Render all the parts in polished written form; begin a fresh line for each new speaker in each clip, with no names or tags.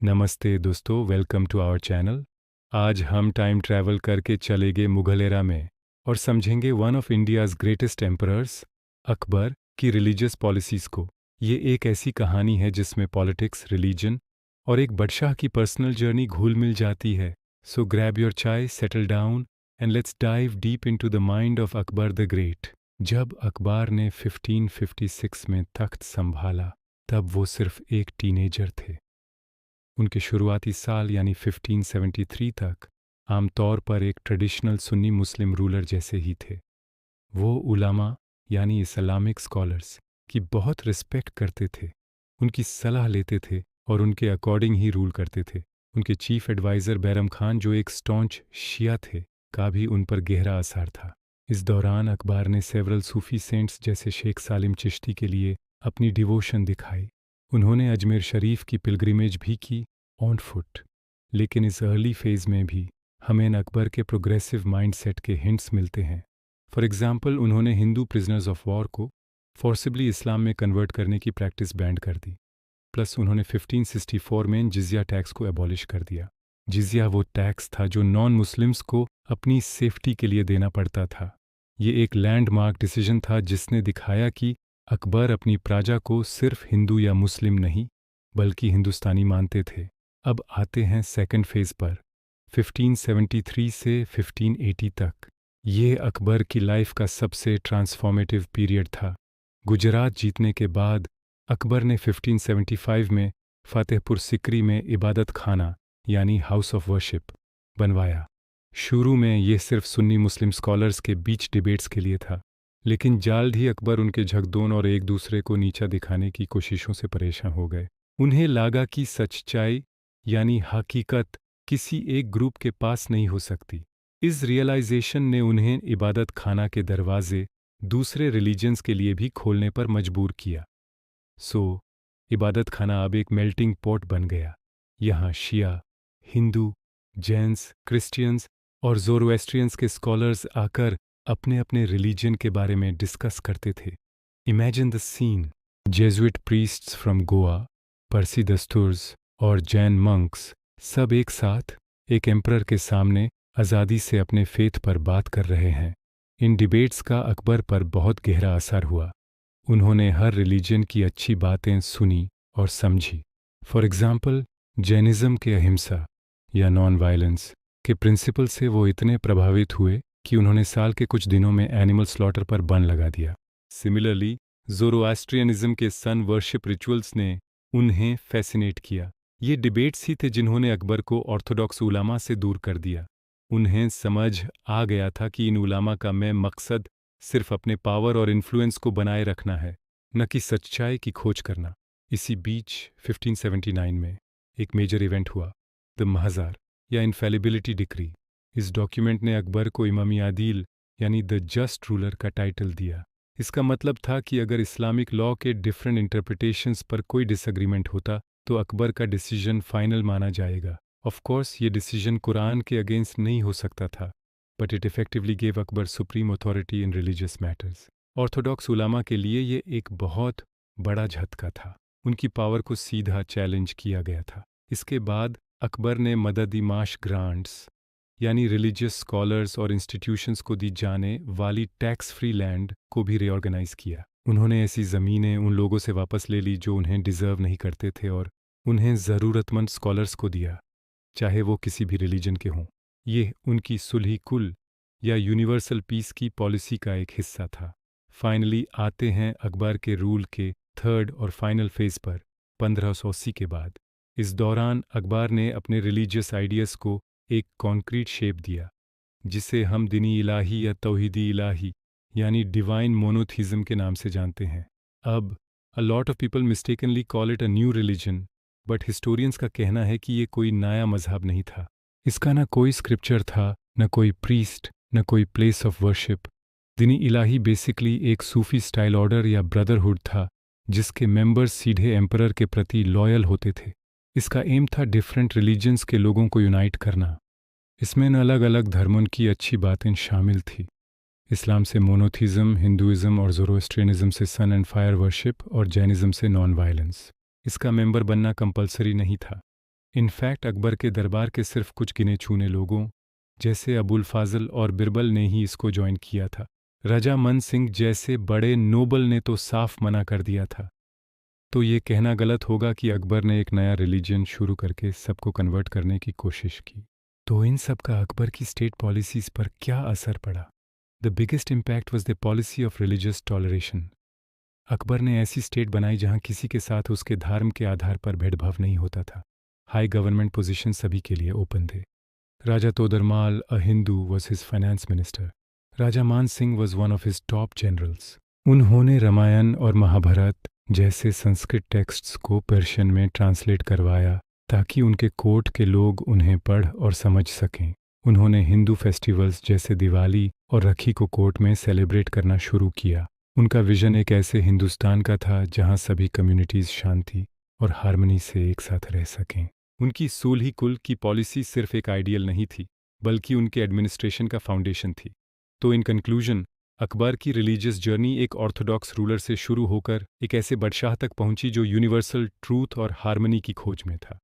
नमस्ते दोस्तों, welcome to our channel. आज हम टाइम ट्रैवल करके चलेंगे मुगल एरा में और समझेंगे one of India's greatest emperors Akbar की रिलीजियस पॉलिसीज़ को। ये एक ऐसी कहानी है जिसमें पॉलिटिक्स, रिलीजन और एक बादशाह की पर्सनल जर्नी घुल मिल जाती है। सो ग्रैब योर चाय, settle down and let's dive deep into the mind of Akbar the great. जब अकबर ने 1556 में तख्त संभाला तब वो सिर्फ एक टीनेजर थे। उनके शुरुआती साल यानी 1573 तक आमतौर पर एक ट्रेडिशनल सुन्नी मुस्लिम रूलर जैसे ही थे। वो उलामा यानी इस्लामिक स्कॉलर्स की बहुत रिस्पेक्ट करते थे, उनकी सलाह लेते थे और उनके अकॉर्डिंग ही रूल करते थे। उनके चीफ एडवाइज़र बैरम खान, जो एक स्टॉन्च शिया थे, का भी उन पर गहरा असर था। इस दौरान अकबर ने सेवरल सूफी सेंट्स जैसे शेख सालिम चिश्ती के लिए अपनी डिवोशन दिखाई। उन्होंने अजमेर शरीफ की पिलग्रिमेज भी की ऑन फुट। लेकिन इस अर्ली फेज़ में भी हमें अकबर के प्रोग्रेसिव माइंडसेट के हिंट्स मिलते हैं। फॉर एग्जांपल, उन्होंने हिंदू प्रिजनर्स ऑफ वॉर को फोर्सिबली इस्लाम में कन्वर्ट करने की प्रैक्टिस बैंड कर दी। प्लस उन्होंने 1564 में जिजिया टैक्स को एबॉलिश कर दिया। जिजिया वो टैक्स था जो नॉन मुस्लिम्स को अपनी सेफ्टी के लिए देना पड़ता था। ये एक लैंडमार्क डिसीजन था जिसने दिखाया कि अकबर अपनी प्रजा को सिर्फ हिंदू या मुस्लिम नहीं बल्कि हिंदुस्तानी मानते थे। अब आते हैं सेकंड फेज़ पर, 1573 से 1580 तक। ये अकबर की लाइफ का सबसे ट्रांसफॉर्मेटिव पीरियड था। गुजरात जीतने के बाद अकबर ने 1575 में फतेहपुर सिकरी में इबादत खाना यानी हाउस ऑफ वर्शिप बनवाया। शुरू में ये सिर्फ सुन्नी मुस्लिम स्कॉलर्स के बीच डिबेट्स के लिए था, लेकिन जल्द ही अकबर उनके झकझोर और एक दूसरे को नीचा दिखाने की कोशिशों से परेशान हो गए। उन्हें लगा कि सच्चाई यानी हकीकत किसी एक ग्रुप के पास नहीं हो सकती। इस रियलाइजेशन ने उन्हें इबादत खाना के दरवाजे दूसरे रिलीजन्स के लिए भी खोलने पर मजबूर किया। इबादत खाना अब एक मेल्टिंग पॉट बन गया। यहाँ शिया, हिंदू, जैन्स, क्रिश्चियंस और ज़ोरोएस्ट्रियंस के स्कॉलर्स आकर अपने अपने रिलीजन के बारे में डिस्कस करते थे। Imagine the scene, Jesuit priests from Goa, Parsi दस्तूर्स और जैन मंक्स सब एक साथ एक एम्परर के सामने आज़ादी से अपने फेथ पर बात कर रहे हैं। इन डिबेट्स का अकबर पर बहुत गहरा असर हुआ। उन्होंने हर रिलीजन की अच्छी बातें सुनी और समझी। फॉर एग्जाम्पल, जैनिज़्म के अहिंसा या नॉन वायलेंस के प्रिंसिपल से वो इतने प्रभावित हुए कि उन्होंने साल के कुछ दिनों में एनिमल स्लॉटर पर बैन लगा दिया। सिमिलरली, ज़ोरोएस्ट्रियनिज़्म के सन वर्शिप रिचुअल्स ने उन्हें फैसिनेट किया। ये डिबेट्स ही थे जिन्होंने अकबर को ऑर्थोडॉक्स उलामा से दूर कर दिया। उन्हें समझ आ गया था कि इन उलामा का मकसद सिर्फ अपने पावर और इन्फ्लुएंस को बनाए रखना है, न कि सच्चाई की खोज करना। इसी बीच 1579 में एक मेजर इवेंट हुआ, द महज़ार या इनफैलिबिलिटी डिक्री। इस डॉक्यूमेंट ने अकबर को इमामी आदिल यानी द जस्ट रूलर का टाइटल दिया। इसका मतलब था कि अगर इस्लामिक लॉ के डिफरेंट इंटरप्रिटेशंस पर कोई डिसएग्रीमेंट होता तो अकबर का डिसीजन फाइनल माना जाएगा। ऑफ कोर्स ये डिसीजन कुरान के अगेंस्ट नहीं हो सकता था, but it effectively gave Akbar supreme authority in religious matters. Orthodox उलामा के लिए ये एक बहुत बड़ा झटका था। उनकी पावर को सीधा चैलेंज किया गया था। इसके बाद अकबर ने मददी माश ग्रांट्स यानी रिलीजियस स्कॉलर्स और इंस्टीट्यूशंस को दी जाने वाली टैक्स फ्री लैंड को भी रीऑर्गेनाइज किया। उन्होंने ऐसी ज़मीनें उन लोगों से वापस ले ली जो उन्हें डिज़र्व नहीं करते थे और उन्हें ज़रूरतमंद स्कॉलर्स को दिया, चाहे वो किसी भी रिलीजन के हों। ये उनकी सुलही कुल या यूनिवर्सल पीस की पॉलिसी का एक हिस्सा था। फाइनली आते हैं अकबर के रूल के थर्ड और फाइनल फेज़ पर 1580 के बाद। इस दौरान अकबर ने अपने रिलीजियस आइडियाज़ को एक कॉन्क्रीट शेप दिया, जिसे हम दीनी इलाही या तौहीदी इलाही यानी डिवाइन मोनोथीज़म के नाम से जानते हैं। अब a lot of people mistakenly call it a new religion, but historians का कहना है कि ये कोई नया मजहब नहीं था। इसका ना कोई स्क्रिप्चर था, न कोई प्रीस्ट, न कोई प्लेस ऑफ वर्शिप। दीनी इलाही बेसिकली एक सूफी स्टाइल ऑर्डर या ब्रदरहुड था जिसके मेंबर्स सीधे एम्परर के प्रति लॉयल होते थे। इसका एम था डिफरेंट रिलीजन्स के लोगों को यूनाइट करना। इसमें न अलग अलग धर्मों की अच्छी बातें शामिल थी। इस्लाम से मोनोथीज़म, हिंदुइज़्म और ज़ोरोएस्ट्रियनिज़्म से सन एंड फायर वर्शिप और जैनिज़्म से नॉन वायलेंस। इसका मेंबर बनना कंपलसरी नहीं था, इनफैक्ट अकबर के दरबार के सिर्फ कुछ गिने चुने लोगों जैसे अबुल फाजल और बिरबल ने ही इसको ज्वाइन किया था। राजा मन सिंह जैसे बड़े नोबल ने तो साफ मना कर दिया था। तो ये कहना गलत होगा कि अकबर ने एक नया रिलीजन शुरू करके सबको कन्वर्ट करने की कोशिश की। तो इन सब का अकबर की स्टेट पॉलिसीज़ पर क्या असर पड़ा? The biggest impact was the policy of religious toleration. Akbar ने ऐसी स्टेट बनाई जहां किसी के साथ उसके धर्म के आधार पर भेदभाव नहीं होता था। हाई गवर्नमेंट पोजीशन सभी के लिए ओपन थे। Raja Todarmal, a Hindu, was his finance minister. Raja Man Singh was one of his top generals. उन्होंने रामायण और महाभारत जैसे संस्कृत टेक्स्ट्स को पर्शियन में ट्रांसलेट करवाया ताकि उनके कोर्ट के लोग उन्हें पढ़ और समझ सकें। उन्होंने हिंदू फेस्टिवल्स जैसे दिवाली और रखी को कोर्ट में सेलिब्रेट करना शुरू किया। उनका विजन एक ऐसे हिंदुस्तान का था जहां सभी कम्युनिटीज़ शांति और हार्मनी से एक साथ रह सकें। उनकी सूल्ही कुल की पॉलिसी सिर्फ एक आइडियल नहीं थी, बल्कि उनके एडमिनिस्ट्रेशन का फाउंडेशन थी। तो इन कंक्लूजन, अकबर की रिलीजियस जर्नी एक ऑर्थोडॉक्स रूलर से शुरू होकर एक ऐसे बादशाह तक पहुंची जो यूनिवर्सल ट्रूथ और हार्मनी की खोज में था।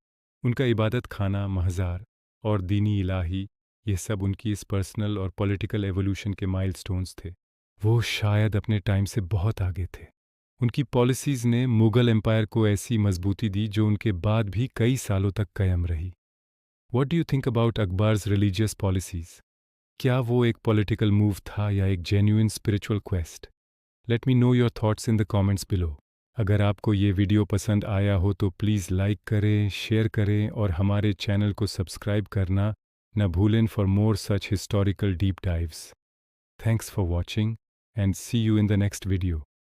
उनका इबादत खाना, महज़ार और दीनी इलाही, ये सब उनकी इस पर्सनल और पॉलिटिकल एवोल्यूशन के माइलस्टोन्स थे। वो शायद अपने टाइम से बहुत आगे थे। उनकी पॉलिसीज़ ने मुग़ल एम्पायर को ऐसी मजबूती दी जो उनके बाद भी कई सालों तक कायम रही। What do you think about Akbar's religious policies? क्या वो एक पॉलिटिकल मूव था या एक genuine spiritual quest? Let me know your thoughts in the comments below. अगर आपको ये वीडियो पसंद आया हो तो प्लीज़ लाइक करें, शेयर करें और हमारे चैनल को सब्सक्राइब करना न भूलें for more such historical deep dives. Thanks for watching and see you in the next video.